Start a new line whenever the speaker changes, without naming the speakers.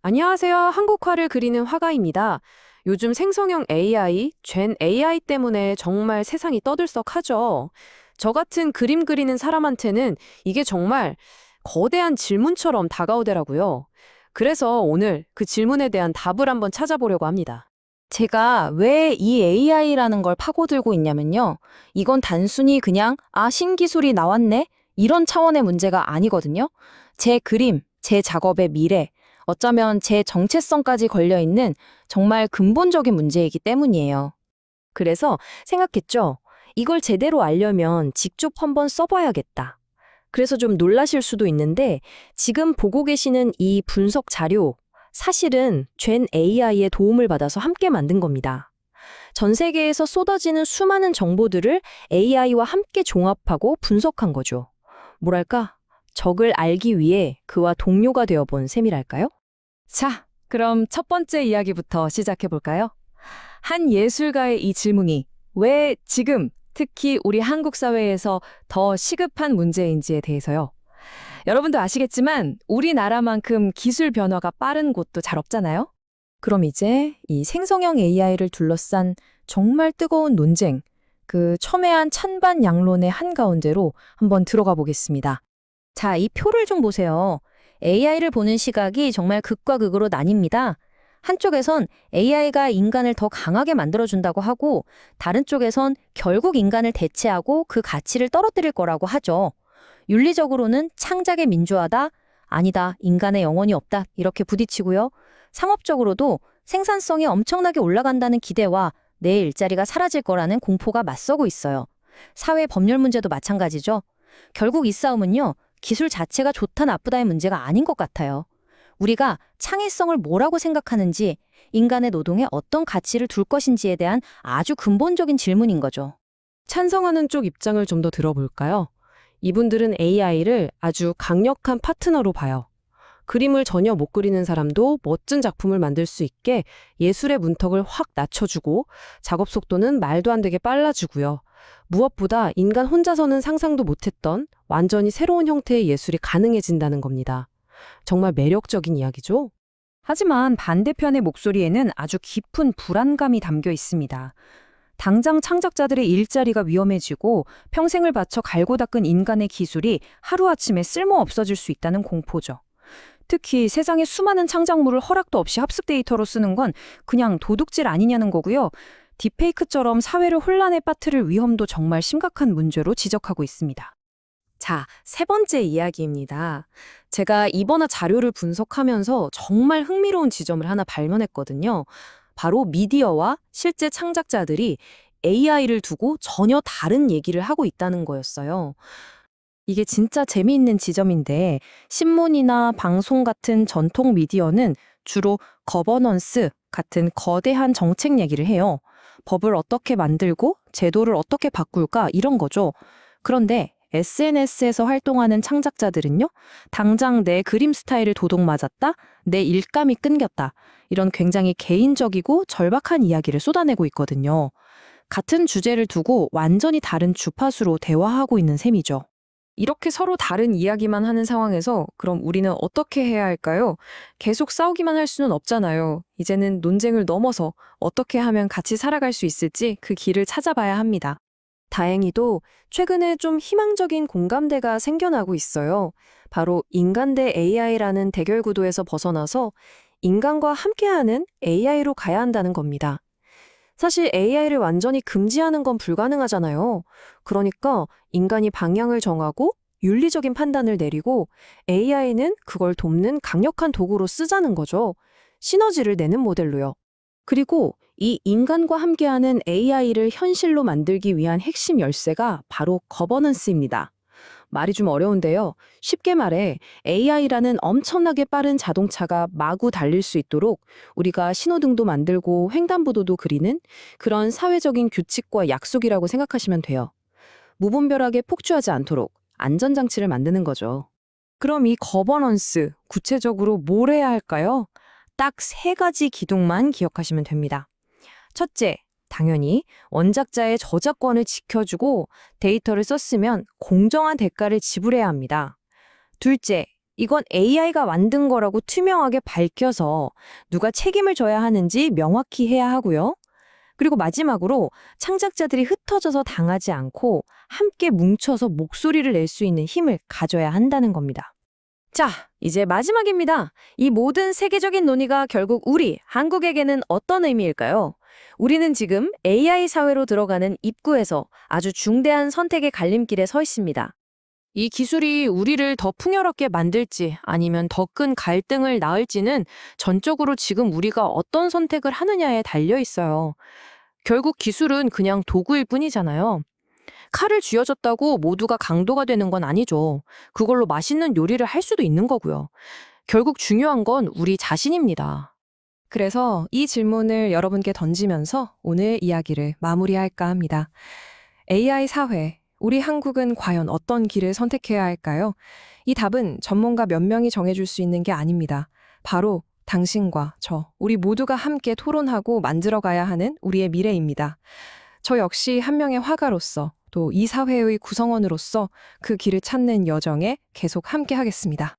안녕하세요. 한국화를 그리는 화가입니다. 요즘 생성형 AI, 젠 AI 때문에 정말 세상이 떠들썩하죠. 저 같은 그림 그리는 사람한테는 이게 정말 거대한 질문처럼 다가오더라고요. 그래서 오늘 그 질문에 대한 답을 한번 찾아보려고 합니다.
제가 왜 이 AI라는 걸 파고들고 있냐면요. 이건 단순히 그냥, 신기술이 나왔네? 이런 차원의 문제가 아니거든요. 제 그림, 제 작업의 미래, 어쩌면 제 정체성까지 걸려있는 정말 근본적인 문제이기 때문이에요. 그래서 생각했죠. 이걸 제대로 알려면 직접 한번 써봐야겠다. 그래서 좀 놀라실 수도 있는데 지금 보고 계시는 이 분석 자료, 사실은 젠 AI의 도움을 받아서 함께 만든 겁니다. 전 세계에서 쏟아지는 수많은 정보들을 AI와 함께 종합하고 분석한 거죠. 뭐랄까? 적을 알기 위해 그와 동료가 되어본 셈이랄까요?
자, 그럼 첫 번째 이야기부터 시작해 볼까요? 한 예술가의 이 질문이 왜 지금, 특히 우리 한국 사회에서 더 시급한 문제인지에 대해서요. 여러분도 아시겠지만 우리나라만큼 기술 변화가 빠른 곳도 잘 없잖아요?
그럼 이제 이 생성형 AI를 둘러싼 정말 뜨거운 논쟁, 그 첨예한 찬반 양론의 한가운데로 한번 들어가 보겠습니다. 자, 이 표를 좀 보세요. AI를 보는 시각이 정말 극과 극으로 나뉩니다. 한쪽에선 AI가 인간을 더 강하게 만들어준다고 하고, 다른 쪽에선 결국 인간을 대체하고 그 가치를 떨어뜨릴 거라고 하죠. 윤리적으로는 창작의 민주화다, 아니다, 인간의 영혼이 없다, 이렇게 부딪히고요. 상업적으로도 생산성이 엄청나게 올라간다는 기대와 내 일자리가 사라질 거라는 공포가 맞서고 있어요. 사회 법률 문제도 마찬가지죠. 결국 이 싸움은요, 기술 자체가 좋다 나쁘다의 문제가 아닌 것 같아요. 우리가 창의성을 뭐라고 생각하는지, 인간의 노동에 어떤 가치를 둘 것인지에 대한 아주 근본적인 질문인 거죠.
찬성하는 쪽 입장을 좀 더 들어볼까요? 이분들은 AI를 아주 강력한 파트너로 봐요. 그림을 전혀 못 그리는 사람도 멋진 작품을 만들 수 있게 예술의 문턱을 확 낮춰주고 작업 속도는 말도 안 되게 빨라지고요. 무엇보다 인간 혼자서는 상상도 못했던 완전히 새로운 형태의 예술이 가능해진다는 겁니다. 정말 매력적인 이야기죠?
하지만 반대편의 목소리에는 아주 깊은 불안감이 담겨 있습니다. 당장 창작자들의 일자리가 위험해지고 평생을 바쳐 갈고 닦은 인간의 기술이 하루아침에 쓸모 없어질 수 있다는 공포죠. 특히 세상의 수많은 창작물을 허락도 없이 합숙 데이터로 쓰는 건 그냥 도둑질 아니냐는 거고요. 딥페이크처럼 사회를 혼란에 빠뜨릴 위험도 정말 심각한 문제로 지적하고 있습니다.
자, 세 번째 이야기입니다. 제가 이번화 자료를 분석하면서 정말 흥미로운 지점을 하나 발견했거든요. 바로 미디어와 실제 창작자들이 AI를 두고 전혀 다른 얘기를 하고 있다는 거였어요. 이게 진짜 재미있는 지점인데 신문이나 방송 같은 전통 미디어는 주로 거버넌스 같은 거대한 정책 얘기를 해요. 법을 어떻게 만들고 제도를 어떻게 바꿀까 이런 거죠. 그런데 SNS에서 활동하는 창작자들은요, 당장 내 그림 스타일을 도둑맞았다, 내 일감이 끊겼다, 이런 굉장히 개인적이고 절박한 이야기를 쏟아내고 있거든요. 같은 주제를 두고 완전히 다른 주파수로 대화하고 있는 셈이죠. 이렇게 서로 다른 이야기만 하는 상황에서 그럼 우리는 어떻게 해야 할까요? 계속 싸우기만 할 수는 없잖아요. 이제는 논쟁을 넘어서 어떻게 하면 같이 살아갈 수 있을지 그 길을 찾아봐야 합니다. 다행히도 최근에 좀 희망적인 공감대가 생겨나고 있어요. 바로 인간 대 AI라는 대결 구도에서 벗어나서 인간과 함께하는 AI로 가야 한다는 겁니다. 사실 AI를 완전히 금지하는 건 불가능하잖아요. 그러니까 인간이 방향을 정하고 윤리적인 판단을 내리고 AI는 그걸 돕는 강력한 도구로 쓰자는 거죠. 시너지를 내는 모델로요. 그리고 이 인간과 함께하는 AI를 현실로 만들기 위한 핵심 열쇠가 바로 거버넌스입니다. 말이 좀 어려운데요. 쉽게 말해 AI라는 엄청나게 빠른 자동차가 마구 달릴 수 있도록 우리가 신호등도 만들고 횡단보도도 그리는 그런 사회적인 규칙과 약속이라고 생각하시면 돼요. 무분별하게 폭주하지 않도록 안전장치를 만드는 거죠. 그럼 이 거버넌스, 구체적으로 뭘 해야 할까요? 딱 세 가지 기둥만 기억하시면 됩니다. 첫째, 당연히 원작자의 저작권을 지켜주고 데이터를 썼으면 공정한 대가를 지불해야 합니다. 둘째, 이건 AI가 만든 거라고 투명하게 밝혀서 누가 책임을 져야 하는지 명확히 해야 하고요. 그리고 마지막으로 창작자들이 흩어져서 당하지 않고 함께 뭉쳐서 목소리를 낼 수 있는 힘을 가져야 한다는 겁니다. 자, 이제 마지막입니다. 이 모든 세계적인 논의가 결국 우리, 한국에게는 어떤 의미일까요? 우리는 지금 AI 사회로 들어가는 입구에서 아주 중대한 선택의 갈림길에 서 있습니다. 이 기술이 우리를 더 풍요롭게 만들지 아니면 더 큰 갈등을 낳을지는 전적으로 지금 우리가 어떤 선택을 하느냐에 달려 있어요. 결국 기술은 그냥 도구일 뿐이잖아요. 칼을 쥐어줬다고 모두가 강도가 되는 건 아니죠. 그걸로 맛있는 요리를 할 수도 있는 거고요. 결국 중요한 건 우리 자신입니다.
그래서 이 질문을 여러분께 던지면서 오늘 이야기를 마무리할까 합니다. AI 사회, 우리 한국은 과연 어떤 길을 선택해야 할까요? 이 답은 전문가 몇 명이 정해줄 수 있는 게 아닙니다. 바로 당신과 저, 우리 모두가 함께 토론하고 만들어가야 하는 우리의 미래입니다. 저 역시 한 명의 화가로서 또 이 사회의 구성원으로서 그 길을 찾는 여정에 계속 함께 하겠습니다.